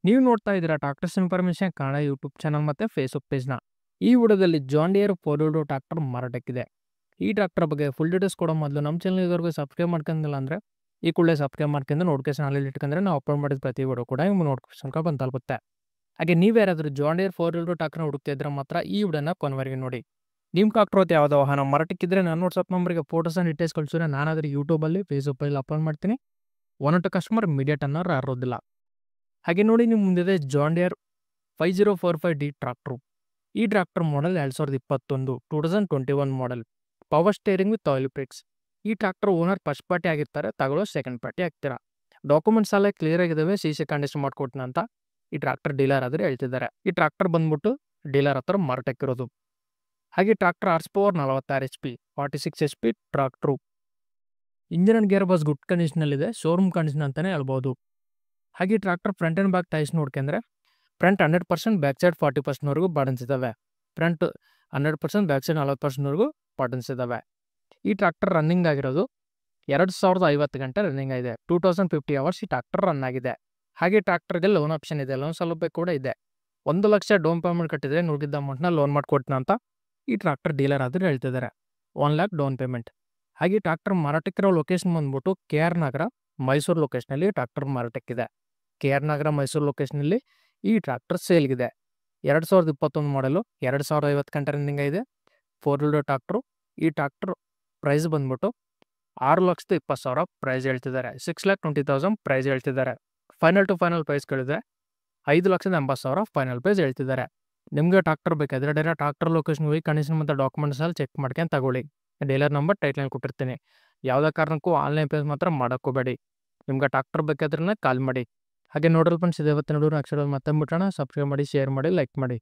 ನೀವು ನೋಡ್ತಾ ಇದ್ದೀರಾ tractors information Kannada YouTube channel ಮತ್ತು ಫೇಸ್ಬುಕ್ ಪೇಜ್ನ. ಈ ವಿಡಿಯೋದಲ್ಲಿ ಜಾನ್ ಡಿಯರ್ 4 ಟ್ರಾಕ್ಟರ್ ಮಾರಾಟಕ್ಕಿದೆ. ಈ ಟ್ರಾಕ್ಟರ್ ಬಗ್ಗೆ ಫುಲ್ ಡೀಟೇಲ್ಸ್ ಕೊಡೋ ಮೊದಲು ನಮ್ಮ ಚಾನಲ್ ಇದುವರೆಗೂ ಸಬ್ಸ್ಕ್ರೈಬ್ ಮಾಡ್ಕೊಂಡಿಲ್ಲ ಅಂದರೆ ಈ ಕೂಡಲೇ ಸಬ್ಸ್ಕ್ರೈಬ್ ಮಾಡ್ಕೊಂಡು ನೋಟಿಫಿಕೇಶನ್ ಅಲ್ಲಿ ಇಟ್ಕೊಂಡ್ರೆ ನಾವು ಅಪ್ಲೋಡ್ ಮಾಡಿದ ಪ್ರತಿ ವಿಡಿಯೋ ಕೂಡ ನಿಮ್ಗೆ ನೋಟಿಫಿಕೇಶನ್ ಬಂದು ತಲುಪುತ್ತೆ. ಹಾಗೆ ನೀವು ಯಾರಾದರೂ ಜಾನ್ ಡಿಯರ್ 4 ಟ್ರಾಕ್ಟರ್ನ ಹುಡುಕ್ತಿದ್ರೆ ಮಾತ್ರ ಈ ವಿಡಿಯೋನ ಕೊನೆವರೆಗೆ ನೋಡಿ. ನಿಮ್ಮ ಟ್ರಾಕ್ಟರ್ ಅಥವಾ ಯಾವುದೋ ವಾಹನ ಮಾರಾಟಕ್ಕಿದ್ರೆ ನನ್ನ ವಾಟ್ಸಪ್ ನಂಬರ್ಗೆ ಫೋಟೋಸ್ ಆ್ಯಂಡ್ ಡೀಟೇಲ್ಸ್ ಕಳಿಸಿದ್ರೆ ನಾನಾದರೂ ಯೂಟ್ಯೂಬಲ್ಲಿ ಫೇಸ್ಬುಕ್ಕಲ್ಲಿ ಅಪ್ಲೋಡ್ ಮಾಡ್ತೀನಿ. ಒನ್ ಟು ಕಸ್ಟಮರ್ ಇಮಿಡಿಯೇಟ್ ಅನ್ನೋರು ಯಾರೋದಿಲ್ಲ. ಹಾಗೆ ನೋಡಿ ನಿಮ್ಮ ಮುಂದಿದೆ ಜಾನ್ ಡಿಯರ್ 5045D ಟ್ರಾಕ್ಟ್ರು. ಈ tractor model 2021 2021 model. Power steering with oil breaks. ಈ ಟ್ರಾಕ್ಟರ್ ಓನರ್ ಫಸ್ಟ್ ಪಾರ್ಟಿ ಆಗಿರ್ತಾರೆ, ತಗೊಳ್ಳೋ ಸೆಕೆಂಡ್ ಪಾರ್ಟಿ ಆಗ್ತೀರಾ. ಡಾಕ್ಯುಮೆಂಟ್ಸ್ ಎಲ್ಲ ಕ್ಲಿಯರ್ ಆಗಿದ್ದಾವೆ, CC ಕಂಡೀಷನ್ ಮಾಡ್ಕೊಡ್ತೀನಿ ಅಂತ ಈ ಟ್ರಾಕ್ಟರ್ ಡೀಲರ್ ಆದರೆ ಹೇಳ್ತಿದ್ದಾರೆ. ಈ ಟ್ರಾಕ್ಟರ್ ಬಂದ್ಬಿಟ್ಟು ಡೀಲರ್ ಹತ್ರ ಮಾರಾಟಕ್ಕಿರೋದು. ಹಾಗೆ tractor horse power 46 HP 46 HP tractor. Engine and gear box good ಕಂಡೀಷನಲ್ಲಿದೆ, ಶೋರೂಮ್ ಕಂಡೀಷನ್ ಅಂತಲೇ ಹೇಳ್ಬೋದು. ಹಾಗೆ tractor front and back tyres ನೋಡ್ಕೊಂಡ್ರೆ ಫ್ರಂಟ್ 100%, ಬ್ಯಾಕ್ ಸೈಡ್ 40%ವರೆಗೂ ಬಟನ್ಸ್ ಇದ್ದಾವೆ. ಫ್ರಂಟ್ 100%, ಬ್ಯಾಕ್ ಸೈಡ್ 40%ವರೆಗೂ ಬಟನ್ಸ್ ಇದ್ದಾವೆ. ಈ ಟ್ರಾಕ್ಟರ್ ರನ್ನಿಂಗ್ ಆಗಿರೋದು 2050 ಗಂಟೆ ರನ್ನಿಂಗ್ ಆಗಿದೆ. 2050 ಅವರ್ಸ್ ಈ ಟ್ರಾಕ್ಟರ್ ರನ್ ಆಗಿದೆ. ಹಾಗೆ ಟ್ರಾಕ್ಟರ್ಗೆ ಲೋನ್ ಆಪ್ಷನ್ ಇದೆ, ಲೋನ್ ಸೌಲಭ್ಯ ಕೂಡ ಇದೆ. 1 ಲಕ್ಷ ಡೌನ್ ಪೇಮೆಂಟ್ ಕಟ್ಟಿದ್ರೆ ನುಡಿದ ಅಮೌಂಟ್ನ ಲೋನ್ ಮಾಡಿಕೊಡ್ತೀನಿ ಅಂತ ಈ ಟ್ರಾಕ್ಟರ್ ಡೀಲರ್ ಆದರೂ ಹೇಳ್ತಿದ್ದಾರೆ. 1 ಲ್ಯಾಕ್ ಡೌನ್ ಪೇಮೆಂಟ್. ಹಾಗೆ ಟ್ರಾಕ್ಟರ್ ಮಾರಾಟಕ್ಕಿರೋ ಲೊಕೇಶನ್ ಬಂದ್ಬಿಟ್ಟು KR ನಗರ ಮೈಸೂರು ಲೊಕೇಶನಲ್ಲಿ ಟ್ರಾಕ್ಟರ್ ಮಾರಾಟಕ್ಕಿದೆ. KR ನಗರ ಮೈಸೂರು ಲೊಕೇಶನಲ್ಲಿ ಈ ಟ್ರಾಕ್ಟರ್ ಸೇಲ್ಗಿದೆ. 2021 ಮಾಡೆಲು, 2050 ಗಂಟೆ ರನ್ನಿಂಗ್ ಇದೆ. 4 ಟ್ರಾಕ್ಟ್ರು. ಈ ಟ್ರಾಕ್ಟರ್ ಪ್ರೈಸ್ ಬಂದ್ಬಿಟ್ಟು 6,20,000 ಪ್ರೈಸ್ ಹೇಳ್ತಿದ್ದಾರೆ. 6,20,000 ಪ್ರೈಸ್ ಹೇಳ್ತಿದ್ದಾರೆ. ಫೈನಲ್ ಟು ಫೈನಲ್ ಪ್ರೈಸ್ ಕೇಳಿದ್ರೆ 5,80,000 ಫೈನಲ್ ಪ್ರೈಸ್ ಹೇಳ್ತಿದ್ದಾರೆ. ನಿಮಗೆ ಟ್ರಾಕ್ಟರ್ ಬೇಕಾದರೆ ಡೈರೆಕ್ಟ್ ಟ್ರಾಕ್ಟರ್ ಲೊಕೇಶನ್ ಹೋಗಿ ಕಂಡೀಷನ್ ಮತ್ತು ಡಾಕ್ಯುಮೆಂಟ್ಸ್ ಅಲ್ಲಿ ಚೆಕ್ ಮಾಡ್ಕೊಂಡು ತಗೊಳ್ಳಿ. ಡೀಲರ್ ನಂಬರ್ ಟೈಟ್ಲಲ್ಲಿ ಕೊಟ್ಟಿರ್ತೀನಿ. ಯಾವುದೇ ಕಾರಣಕ್ಕೂ ಆನ್ಲೈನ್ ಪೇಸ್ ಮಾತ್ರ ಮಾಡೋಕ್ಕೋಬೇಡಿ. ನಿಮ್ಗೆ ಟ್ರಾಕ್ಟರ್ ಬೇಕಾದ್ರೆ ಕಾಲ್ ಮಾಡಿ. ಹಾಗೆ ನೋಡಲ್ ಫ್ರೆಂಡ್ಸ್, ಇವತ್ತಿನ ವಿಡಿಯೋ ಮತ್ತೆ ಬಿಟ್ಟೋಣ. ಸಬ್ಸ್ಕ್ರೈಬ್ ಮಾಡಿ, ಶೇರ್ ಮಾಡಿ, ಲೈಕ್ ಮಾಡಿ.